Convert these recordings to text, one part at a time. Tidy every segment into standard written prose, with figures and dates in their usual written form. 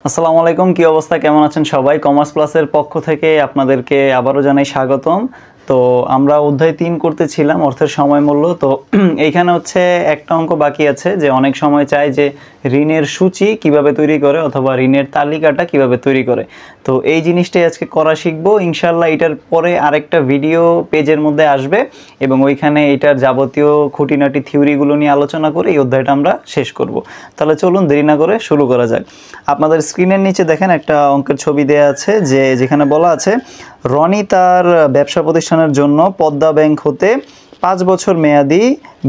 আসসালামু আলাইকুম, কি অবস্থা, কেমন আছেন সবাই? কমার্স প্লাসের পক্ষ থেকে আপনাদেরকে আবারও জানাই স্বাগতম। তো আমরা অধ্যায় 3 করতেছিলাম অর্থের সময় মূল্য। তো এইখানে হচ্ছে একটা অঙ্ক বাকি আছে যে অনেক সময় চায় যে ঋণের সূচি কিভাবে তৈরি করে অথবা ঋণের তালিকাটা কিভাবে তৈরি করে। তো এই জিনিসটাই আজকে করা শিখবো ইনশাল্লাহ। এটার পরে আরেকটা ভিডিও পেজের মধ্যে আসবে এবং ওইখানে এটার যাবতীয় খুঁটিনাটি থিওরিগুলো নিয়ে আলোচনা করে এই অধ্যায়টা আমরা শেষ করব। তাহলে চলুন দেরি না করে শুরু করা যাক। আপনাদের স্ক্রিনের নিচে দেখেন একটা অঙ্কের ছবি দেওয়া আছে যেখানে বলা আছে রনি তার ব্যবসা প্রতিষ্ঠানের জন্য পদ্মা ব্যাংক হতে 5 বছর মেয়াদি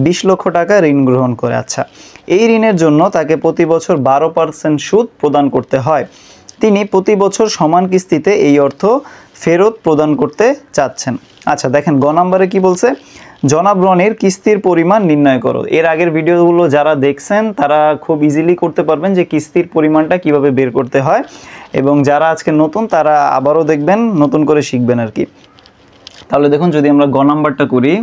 20 লক্ষ টাকা ঋণ গ্রহণ করে। আচ্ছা, এই ঋণের জন্য তাকে প্রতি বছর 12% সুদ প্রদান করতে হয়। তিনি প্রতি বছর সমান কিস্তিতে এই অর্থ ফেরত প্রদান করতে চাচ্ছেন। আচ্ছা দেখেন, গ নম্বরে কি বলছে, জনাব রনির কিস্তির পরিমাণ নির্ণয় করো। এর আগের ভিডিওগুলো যারা দেখছেন তারা খুব ইজিলি করতে পারবেন যে কিস্তির পরিমাণটা কিভাবে বের করতে হয়, এবং যারা আজকে নতুন তারা আবারও দেখবেন, নতুন করে শিখবেন আর কি। তাহলে দেখুন, যদি আমরা গ নাম্বারটা করি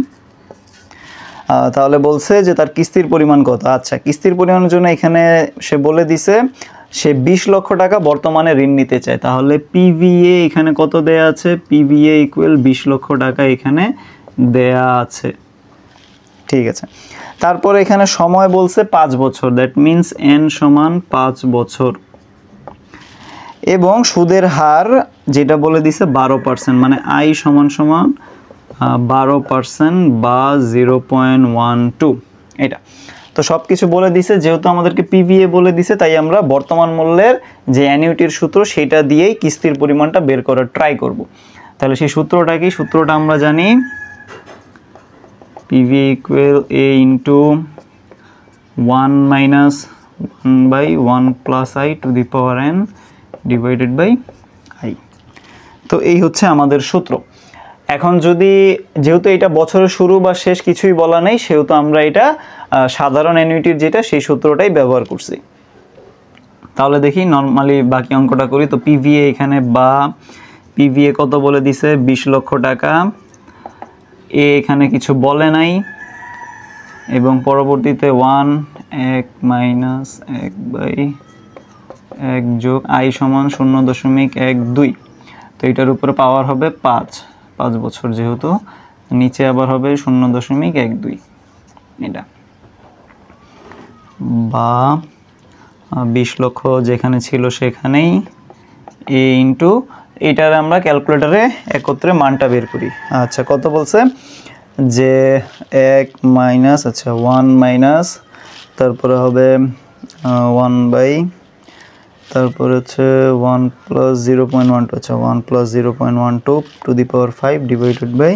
তাহলে বলছে যে তার কিস্তির পরিমাণ কত। আচ্ছা, কিস্তির পরিমাণের জন্য এখানে সে বলে দিছে সে 20 লক্ষ টাকা বর্তমানে ঋণ নিতে চায়। তাহলে পিভিএ এখানে কত দেয়া আছে, পিভিএ ইকুয়াল 20 লক্ষ টাকা এখানে দেয়া আছে। ঠিক আছে, তারপরে এখানে সময় বলছে 5 বছর, দ্যাট মিন্স এন সমান 5 বছর, এবং সুদের হার যেটা বলে দিছে 12%, মানে আই সমান সমান 12% বা 0.12 এটা। তো সব কিছু বলে দিছে, যেহেতু আমাদেরকে পিভিএ বলে দিছে তাই আমরা বর্তমান মূল্যের যে অ্যানুইটির সূত্র সেটা দিয়েই কিস্তির পরিমাণটা বের করার ট্রাই করব। তাহলে সেই সূত্রটা কি, সূত্রটা আমরা জানি PV equal A into 1 minus 1/1 plus I to the power N divided by I. তো এই হচ্ছে আমাদের সূত্র। এখন যেহেতু এটা বছরের শুরু বা শেষ কিছুই বলা নেই, সেহেতু আমরা এটা সাধারণ অ্যানুইটির যেটা সেই সূত্রটাই ব্যবহার করছি। তাহলে দেখি নর্মালি বাকি অঙ্কটা করি। তো পিভিএ এখানে বা পিভিএ কত বলে দিছে, 20 লক্ষ টাকা। এ এখানে কিছু বলে নাই, এবং পরবর্তীতে 1 মাইনাস 1/1 যোগ আই সমান 0.12। তো এটার উপরে পাওয়ার হবে 5 বছর, যেহেতু নিচে আবার হবে 0.12 এটা, বা 20 লক্ষ যেখানে ছিল সেখানেই এ ইন্টু এটার আমরা ক্যালকুলেটরে একত্রে মানটা বের করি। আচ্ছা, কত বলছে যে 1 মাইনাস 1 মাইনাস তারপরে হবে 1 তারপরে হচ্ছে 1 প্লাস 0.12, আচ্ছা 1 plus 0.12 to the power 5 divided by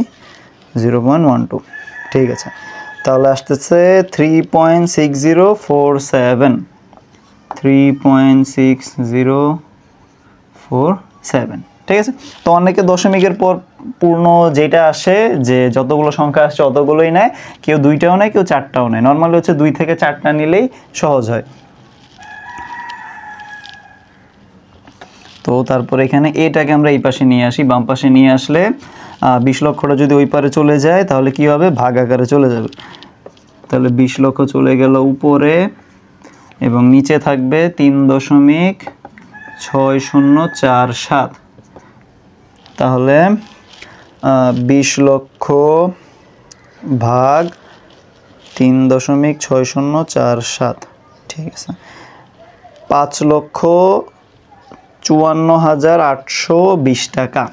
0.12। ঠিক আছে, তাহলে আসতেছে 3.6047, 3.6047। ঠিক আছে, তো অনেকে দশমিকের পর পূর্ণ যেটা আসে, যে যতগুলো সংখ্যা আসছে অতগুলোই নেয়, কেউ 2টাও নেয়, কেউ 4টাও নেয়। নর্মালি হচ্ছে 2 থেকে 4টা নিলেই সহজ হয়। তো তারপরে এখানে এটাকে আমরা এই পাশে নিয়ে আসি, বাম পাশে নিয়ে আসলে 20 লক্ষটা যদি ওই পারে চলে যায় তাহলে কি হবে, ভাগ আকারে চলে যাবে। তাহলে 20 লক্ষ চলে গেল উপরে, এবং নিচে থাকবে 3.6047। তাহলে 20 লক্ষ ভাগ 3.6047। ঠিক আছে, 5,54,820 টাকা।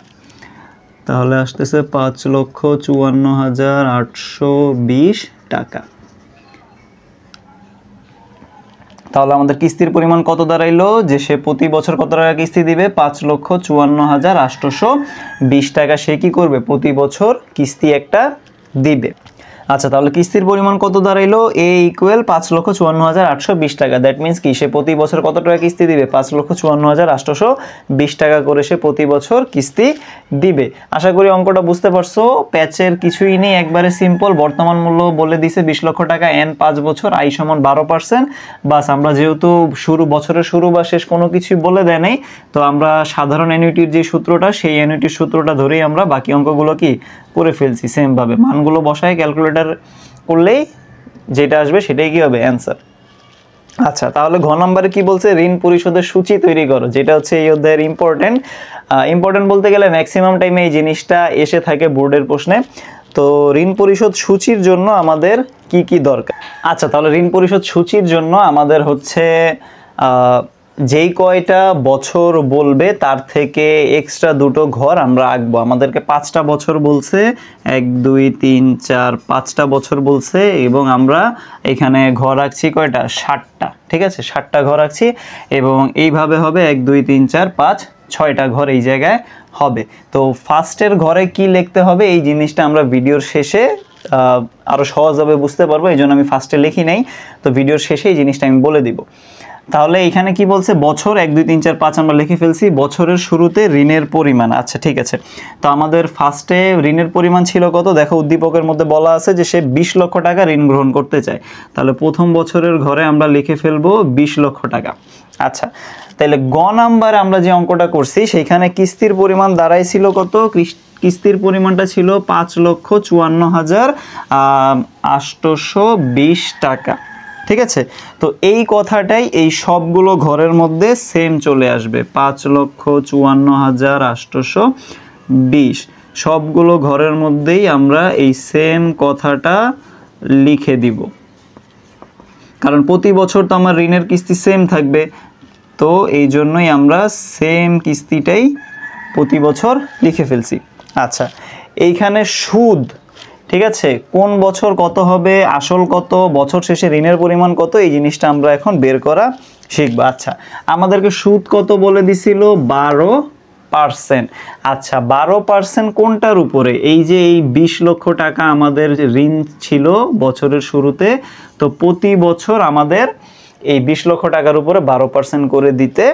তাহলে আসতেছে 5,54,820 টাকা। তাহলে আমাদের কিস্তির পরিমাণ কত দাঁড়াইলো, যে সে প্রতি বছর কত টাকা কিস্তি দিবে, 5,54,820 টাকা সে কি করবে, প্রতি বছর কিস্তি একটা দিবে। আচ্ছা, তাহলে কিস্তির পরিমাণ কত দাঁড়াইলো, এ ইকুয়াল 5,54,820 টাকা। দ্যাট মিন্স কি, সে প্রতি বছর কত টাকা কিস্তি দিবে, 5,54,820 টাকা করে সে প্রতি বছর কিস্তি দিবে। আশা করি অঙ্কটা বুঝতে পারছো, প্যাচের কিছুই নেই, একবারে সিম্পল। বর্তমান মূল্য বলে দিছে 20 লক্ষ টাকা, এন 5 বছর, আই সমান 12%। বাস, আমরা যেহেতু বছরের শুরু বা শেষ কোনো কিছুই বলে দেয় নাই, তো আমরা সাধারণ অ্যানুইটির যে সূত্রটা, সেই অ্যানুইটির সূত্রটা ধরেই আমরা বাকি অঙ্কগুলো কি করে ফেলছি। সেমভাবে মানগুলো বসায় ক্যালকুলেটর করলেই যেটা আসবে সেটাই কি হবে, অ্যান্সার। আচ্ছা, তাহলে ঘ নম্বরে কি বলছে, ঋণ পরিশোধের সূচি তৈরি করো, যেটা হচ্ছে এই অধ্যায়ের ইম্পর্টেন্ট বলতে গেলে ম্যাক্সিমাম টাইমে এই জিনিসটা এসে থাকে বোর্ডের প্রশ্নে। তো ঋণ পরিশোধ সূচির জন্য আমাদের কি কি দরকার? আচ্ছা, তাহলে ঋণ পরিশোধ সূচির জন্য আমাদের হচ্ছে যেই কয়টা বছর বলবে তার থেকে এক্সট্রা দুটো ঘর আমরা আঁকবো। আমাদেরকে 5টা বছর বলছে, 1 2 3 4 5টা বছর বলছে, এবং আমরা এখানে ঘর আঁকছি কয়টা, 60টা। ঠিক আছে, 60টা ঘর আঁকছি, এবং এইভাবে হবে 1 2 3 4 5 6টা ঘর এই জায়গায় হবে। তো ফার্স্টের ঘরে কি লিখতে হবে এই জিনিসটা আমরা ভিডিওর শেষে আরও সহজভাবে বুঝতে পারবো, এই জন্য আমি ফার্স্টে লিখি নাই। তো ভিডিওর শেষে এই জিনিসটা আমি বলে দিব। তাহলে এখানে কি বলছে, বছর 1 2 3 4 5 আমরা লিখে ফেলছি, বছরের শুরুতে ঋণের পরিমাণ। আচ্ছা ঠিক আছে, তো আমাদের ফার্স্টে ঋণের পরিমাণ ছিল কত, দেখো উদ্দীপকের মধ্যে বলা আছে যে সে 20 লক্ষ টাকা ঋণ গ্রহণ করতে চায়। তাহলে প্রথম বছরের ঘরে আমরা লিখে ফেলবো 20 লক্ষ টাকা। আচ্ছা, তাহলে গ নাম্বারে আমরা যে অঙ্কটা করছি সেইখানে কিস্তির পরিমাণ দাঁড়াইছিল কত, কিস্তির পরিমাণটা ছিল 5,54,820 টাকা। ঠিক আছে, তো এই কথাটাই এই সবগুলো ঘরের মধ্যে সেম চলে আসবে, 5,54,820। সবগুলো ঘরের মধ্যেই আমরা এই সেম কথাটা লিখে দিব, কারণ প্রতি বছর তো আমার ঋণের কিস্তি সেম থাকবে। তো এই জন্যই আমরা সেম কিস্তিটাই প্রতি বছর লিখে ফেলছি। আচ্ছা, এইখানে সুদ, ঠিক আছে, কোন বছর কত হবে, আসল কত, বছর শেষে ঋণের পরিমাণ কত, এই জিনিসটা আমরা এখন বের করা শিখবো। আচ্ছা, আমাদেরকে সুদ কত বলে দিছিল, 12%। আচ্ছা, 12% কোনটার উপরে, এই যে এই 20 লক্ষ টাকা আমাদের ঋণ ছিল বছরের শুরুতে, তো প্রতি বছর আমাদের এই 20 লক্ষ টাকার উপরে 12% করে দিতে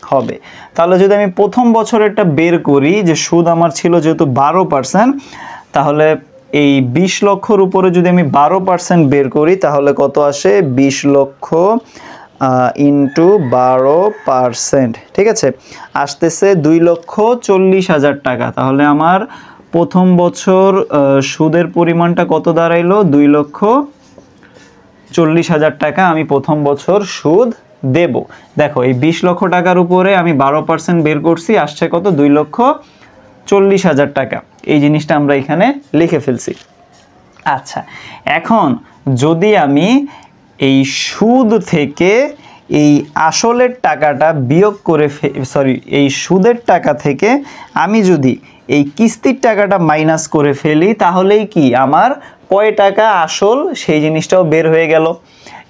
হবে। তাহলে যদি আমি প্রথম বছরেরটা বের করি, যে সুদ আমার ছিল যেহেতু 12%, তাহলে এই 20 লক্ষর উপরে যদি আমি 12% বের করি তাহলে কত আসে, 20 লক্ষ ইন্টু 12%, ঠিক আছে, আসতেছে 2,40,000 টাকা। তাহলে আমার প্রথম বছর সুদের পরিমাণটা কত দাঁড়াইলো, 2,40,000 টাকা আমি প্রথম বছর সুদ দেব। দেখো এই 20 লক্ষ টাকার উপরে আমি 12% বের করছি, আসছে কত, 2,40,000 টাকা। এই জিনিসটা আমরা এখানে লিখে ফেলছি। আচ্ছা, এখন যদি আমি এই সুদ থেকে এই আসলের টাকাটা বিয়োগ করে এই সুদের টাকা থেকে আমি যদি এই কিস্তির টাকাটা মাইনাস করে ফেলি, তাহলেই কি আমার কয় টাকা আসল সেই জিনিসটাও বের হয়ে গেল।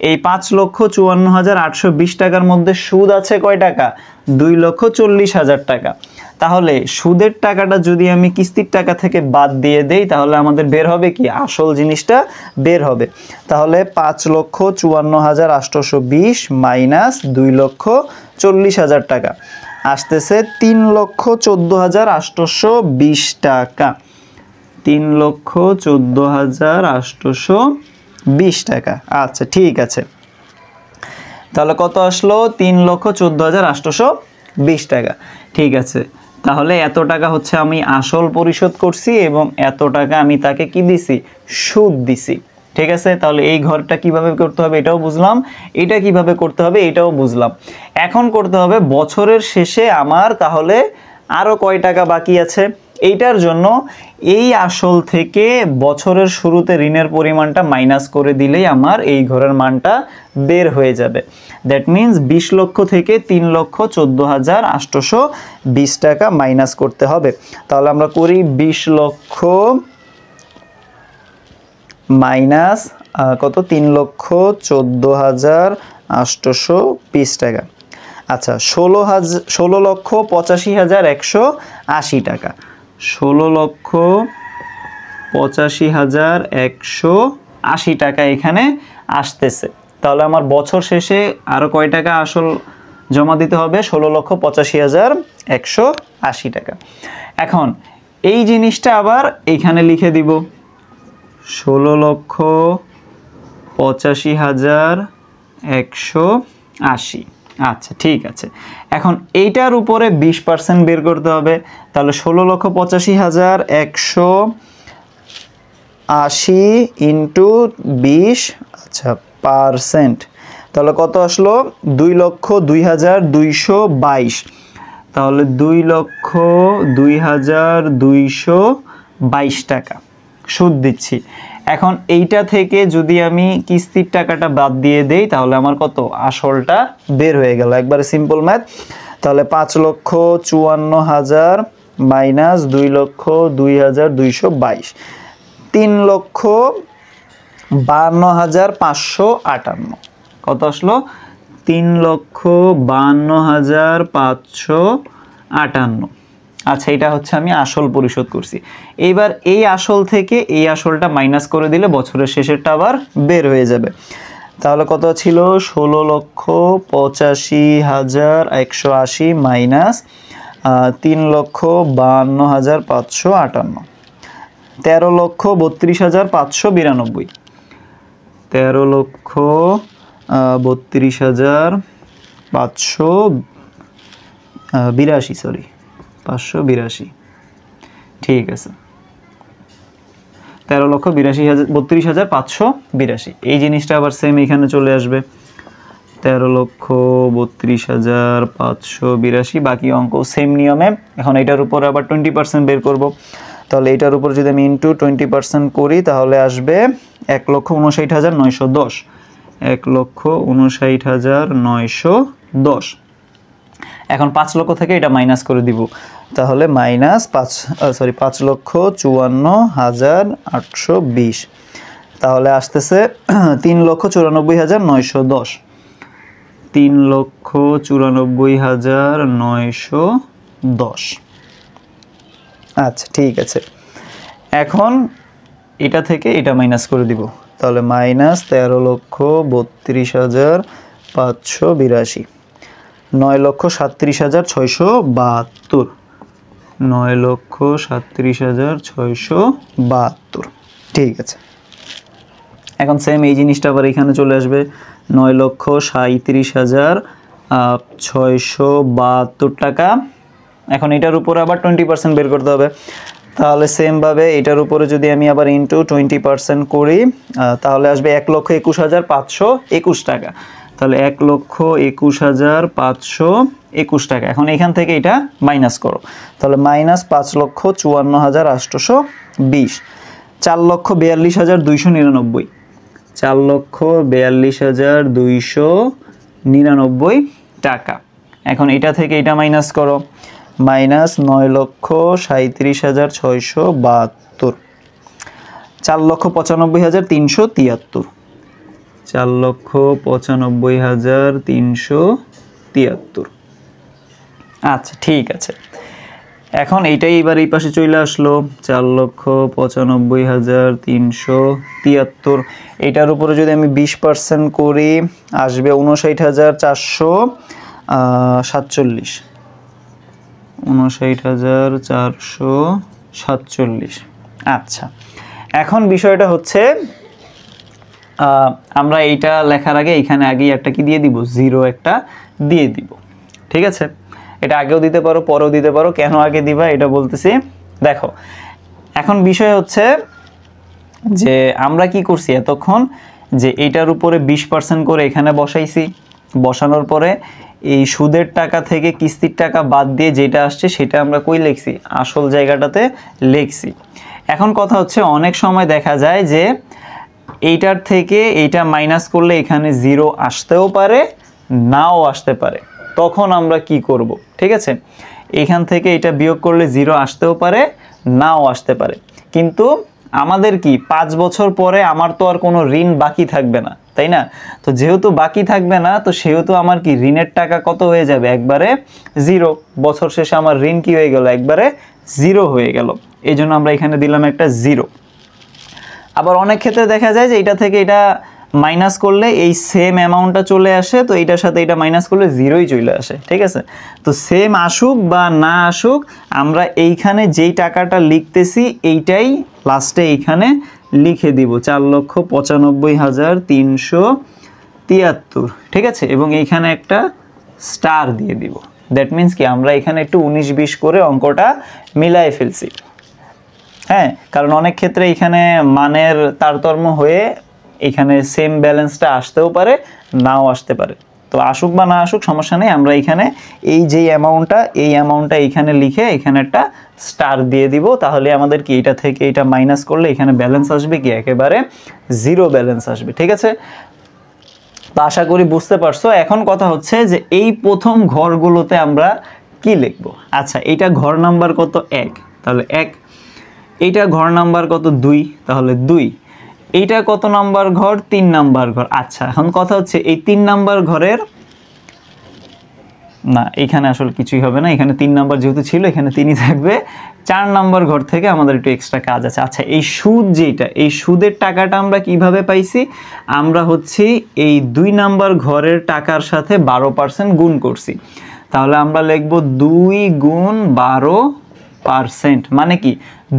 এই 5,54,820 টাকার মধ্যে সুদ আছে কয় টাকা, 2,40,000 টাকা। তাহলে সুদের টাকাটা যদি আমি কিস্তির টাকা থেকে বাদ দিয়ে দেই, তাহলে আমাদের বের হবে কি, আসল জিনিসটা বের হবে। তাহলে 5,54,820 মাইনাস 2,40,000 টাকা আসতেছে 3,14,820 টাকা, 3,14,820 টাকা। আচ্ছা ঠিক আছে, তাহলে কত আসলো, 3,14,820 টাকা। ঠিক আছে, তাহলে এত টাকা হচ্ছে আমি আসল পরিশোধ করছি, এবং এত টাকা আমি তাকে কি দিছি, সুদ দিছি। ঠিক আছে, তাহলে এই ঘরটা কিভাবে করতে হবে এটাও বুঝলাম, এটা কিভাবে করতে হবে এটাও বুঝলাম। এখন করতে হবে বছরের শেষে আমার তাহলে আরও কয় টাকা বাকি আছে, এইটার জন্য এই আসল থেকে বছরের শুরুতে ঋণের পরিমাণটা মাইনাস করে দিলেই আমার এই ঘরের মানটা বের হয়ে যাবে। দ্যাট মিন্স 20 লক্ষ থেকে 3,14,820 টাকা মাইনাস করতে হবে। তাহলে আমরা করি 20 লক্ষ মাইনাস কত, 3,14,820 টাকা। আচ্ছা, 16,85,180 টাকা, 16,85,180 টাকা এখানে আসতেছে। তাহলে আমার বছর শেষে আরও কয় টাকা আসল জমা দিতে হবে, 16,85,180 টাকা। এখন এই জিনিসটা আবার এইখানে লিখে দিব, 16,85,180। আচ্ছা ঠিক আছে, এখন এইটার উপরে 20% বের করতে হবে। তাহলে 16,85,180 ইন্টু 20, আচ্ছা পার্সেন্ট, তাহলে কত আসলো 2,02,222। তাহলে 2,02,222 টাকা সুদ দিচ্ছি। এখন এইটা থেকে যদি আমি কিস্তির টাকাটা বাদ দিয়ে দেই তাহলে আমার কত আসলটা বের হয়ে গেল, একবারে সিম্পল ম্যাথ। তাহলে 5,54,000 মাইনাস 2,02,222, 3,52,558। কত আসলো 3,52,558। আচ্ছা, এটা হচ্ছে আমি আসল পরিশোধ করছি। এইবার এই আসল থেকে এই আসলটা মাইনাস করে দিলে বছরের শেষেরটা আবার বের হয়ে যাবে। তাহলে কত ছিল 16,85,180 মাইনাস 3,52,558, 13,32,592, 13,32,582, সরি 582, ঠিক আছে 13,32,582। এই জিনিসটা আবার সেম এখানে চলে আসবে 13,32,582, বাকি অঙ্ক সেম নিয়মে। এখন এটার উপর আবার 20% বের করব। তাহলে এটার উপর যদি আমি ইন্টু 20% করি তাহলে আসবে 1,59,910, 1,59,910। এখন 5 লক্ষ থেকে এটা মাইনাস করে দিব, তাহলে মাইনাস 5,54,820, তাহলে আসতেছে 3,94,910, 3,94,910। আচ্ছা ঠিক আছে, এখন এটা থেকে এটা মাইনাস করে দিব, তাহলে মাইনাস 13,32,582, 9,37,672, 9,37,672, ঠিক আছে। এখন সেম এই জিনিসটা আবার এখানে চলে আসবে 9,37,672 টাকা। এখন এটার উপরে আবার 20% বের করতে হবে, তাহলে সেমভাবে এটার উপরে যদি আমি আবার ইন্টু 20% করি তাহলে আসবে 1,21,521 টাকা। তাহলে 1,21,521 টাকা। এখন এখান থেকে এটা মাইনাস করো, তাহলে মাইনাস 5,54,820, 4,42,299, 4,42,299 টাকা। এখন এটা থেকে এটা মাইনাস করো, মাইনাস 9,37,672, 4,95,373, 4,95,373। আচ্ছা ঠিক আছে, এখন এইটাই এবার এই পাশে চলে আসলো 4,95,373। এটার উপরে যদি আমি 20% করি আসবে 59,447, 59,447। আচ্ছা, এখন বিষয়টা হচ্ছে আমরা এইটা লেখার আগে এখানে আগেই একটা কি দিয়ে দিব, জিরো একটা দিয়ে দিব, ঠিক আছে। এটা আগেও দিতে পারো পরেও দিতে পারো, কেন আগে দিবা এটা বলতেছি। দেখো এখন বিষয় হচ্ছে যে আমরা কি করছি এতক্ষণ, যে এইটার উপরে 20% করে এখানে বসাইছি, বসানোর পরে এই সুদের টাকা থেকে কিস্তির টাকা বাদ দিয়ে যেটা আসছে সেটা আমরা কই লিখছি, আসল জায়গাটাতে লিখছি। এখন কথা হচ্ছে অনেক সময় দেখা যায় যে এইটার থেকে এইটা মাইনাস করলে এখানে জিরো আসতেও পারে নাও আসতে পারে, তখন আমরা কি করব, ঠিক আছে। এখান থেকে এটা বিয়োগ করলে জিরো আসতেও পারে নাও আসতে পারে, কিন্তু আমাদের কি 5 বছর পরে আমার তো আর কোনো ঋণ বাকি থাকবে না, তাই না। তো যেহেতু বাকি থাকবে না, তো সেহেতু আমার কি ঋণের টাকা কত হয়ে যাবে, একবারে জিরো। বছর শেষে আমার ঋণ কি হয়ে গেল, একবারে জিরো হয়ে গেল। এই জন্য আমরা এখানে দিলাম একটা জিরো। আবার অনেক ক্ষেত্রে দেখা যায় যে এটা থেকে এটা মাইনাস করলে এই সেম অ্যামাউন্টটা চলে আসে, তো এইটার সাথে এটা মাইনাস করলে জিরোই চলে আসে, ঠিক আছে। তো সেম আসুক বা না আসুক, আমরা এইখানে যেই টাকাটা লিখতেছি এইটাই লাস্টে এইখানে লিখে দিব, 4,95,373, ঠিক আছে। এবং এইখানে একটা স্টার দিয়ে দিব। দ্যাট মিন্স কি আমরা এখানে একটু 19-20 করে অঙ্কটা মিলাই ফেলছি। হ্যাঁ, কারণ অনেক ক্ষেত্রে এখানে মানের তারতম্য হয়ে এখানে সেম ব্যালেন্সটা আসতেও পারে, নাও আসতে পারে। তো আসুক বা না আসুক সমস্যা নেই, আমরা এখানে এই যে অ্যামাউন্টটা এইখানে লিখে এখানে একটা স্টার দিয়ে দিব, তাহলে আমাদের কি এটা থেকে এটা মাইনাস করলে এখানে ব্যালেন্স আসবে কি একেবারে 0 ব্যালেন্স আসবে। ঠিক আছে, তো আশা করি বুঝতে পারছো। এখন কথা হচ্ছে যে এই প্রথম ঘরগুলোতে আমরা কি লিখব। আচ্ছা, এটা ঘর নাম্বার কত 1, তাহলে 1। এইটা ঘর নাম্বার কত 2, তাহলে 2। এইটা কত নাম্বার ঘর 3 নাম্বার ঘর। আচ্ছা, এখন কথা হচ্ছে এই 3 নাম্বার ঘরের না, এখানে আসলে কিছুই হবে না, এখানে 3 নাম্বার যেহেতু ছিল এখানে 3ই থাকবে। 4 নাম্বার ঘর থেকে আমাদের একটু এক্সট্রা কাজ আছে। আচ্ছা, এই সুদ যেটা, এই সুদের টাকাটা আমরা কিভাবে পাইছি, আমরা হচ্ছে এই 2 নাম্বার ঘরের টাকার সাথে 12% গুণ করছি। তাহলে আমরা লিখব 2 গুণ 12%, মানে কি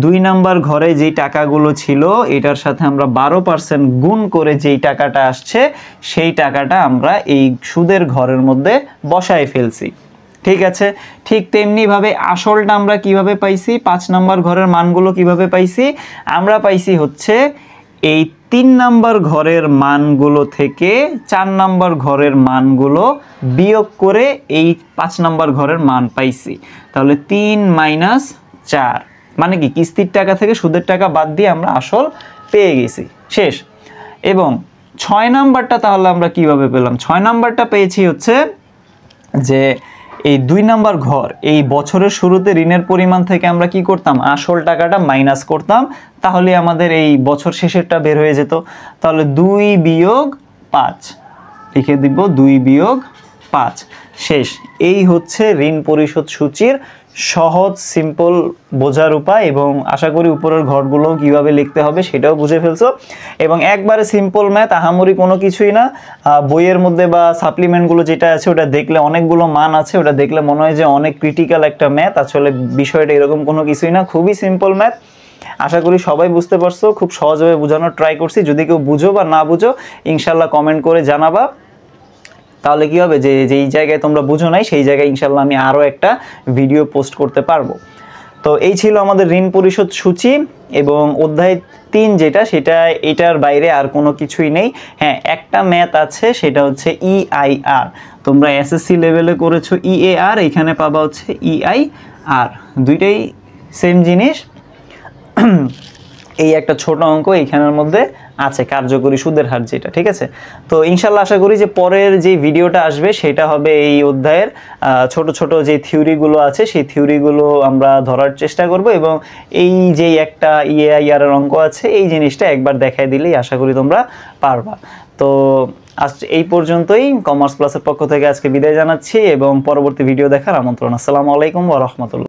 2 নাম্বার ঘরে যেই টাকাগুলো ছিল এটার সাথে আমরা 12% গুণ করে যেই টাকাটা আসছে সেই টাকাটা আমরা এই সুদের ঘরের মধ্যে বসায় ফেলছি। ঠিক আছে, ঠিক তেমনিভাবে আসলটা আমরা কিভাবে পাইছি, 5 নাম্বার ঘরের মানগুলো কিভাবে পাইছি, আমরা পাইছি হচ্ছে এই 3 নাম্বার ঘরের মানগুলো থেকে 4 নাম্বার ঘরের মানগুলো বিয়োগ করে এই 5 নাম্বার ঘরের মান পাইছি। তাহলে 3 মাইনাস 4, মানে কি কিস্তির টাকা থেকে সুদের টাকা বাদ দিয়ে আমরা আসল পেয়ে গেছি, শেষ। এবং 6 নাম্বারটা তাহলে আমরা কিভাবে পেলাম, 6 নাম্বারটা পেয়েছি হচ্ছে যে এই 2 নাম্বার ঘর এই বছরের শুরুতে ঋণের পরিমাণ থেকে আমরা কি করতাম, আসল টাকাটা মাইনাস করতাম, তাহলে আমাদের এই বছর শেষেরটা বের হয়ে যেত। তাহলে 2 বিয়োগ 5 লিখে দিব, 2 বিয়োগ 5, শেষ। এই হচ্ছে ঋণ পরিশোধ সূচির সহজ সিম্পল বোঝার উপায়, এবং আশা করি উপরের ঘরগুলো কিভাবে লিখতে হবে সেটাও বুঝে ফেলছো। এবং একবারে সিম্পল ম্যাথ, আহামরি কোনো কিছুই না। বইয়ের মধ্যে বা সাপ্লিমেন্টগুলো যেটা আছে ওটা দেখলে অনেকগুলো মান আছে, ওটা দেখলে মনে হয় যে অনেক ক্রিটিক্যাল একটা ম্যাথ, আসলে বিষয়টা এরকম কোনো কিছুই না, খুবই সিম্পল ম্যাথ। আশা করি সবাই বুঝতে পারছো, খুব সহজভাবে বোঝানোর ট্রাই করছি। যদি কেউ বুঝো বা না বুঝো ইনশাল্লাহ কমেন্ট করে জানাবা, তাহলে কি হবে যে যেই জায়গায় তোমরা বুঝো নাই সেই জায়গায় ইনশাল্লাহ আমি আরও একটা ভিডিও পোস্ট করতে পারবো। তো এই ছিল আমাদের ঋণ পরিশোধ সূচি এবং অধ্যায় 3 যেটা, সেটা এটার বাইরে আর কোনো কিছুই নেই। হ্যাঁ, একটা ম্যাথ আছে, সেটা হচ্ছে EIR। তোমরা SSC লেভেলে করেছো EAR, এখানে পাবা হচ্ছে EIR, দুইটাই সেম জিনিস। এই একটা ছোট অঙ্ক এইখানের মধ্যে আছে, কার্যকরী সুদের হার যেটা। ঠিক আছে, তো ইনশাল্লাহ আশা করি যে পরের যে ভিডিওটা আসবে সেটা হবে এই অধ্যায়ের ছোট ছোট যে থিওরিগুলো আছে সেই থিওরিগুলো আমরা ধরার চেষ্টা করব, এবং এই যে একটা EIR এর অঙ্ক আছে এই জিনিসটা একবার দেখাই দিলেই আশা করি তোমরা পারবা। তো আজ এই পর্যন্তই, কমার্স প্লাসের পক্ষ থেকে আজকে বিদায় জানাচ্ছি এবং পরবর্তী ভিডিও দেখার আমন্ত্রণ। আসসালামু আলাইকুম ওয়া রাহমাতুল্লাহ।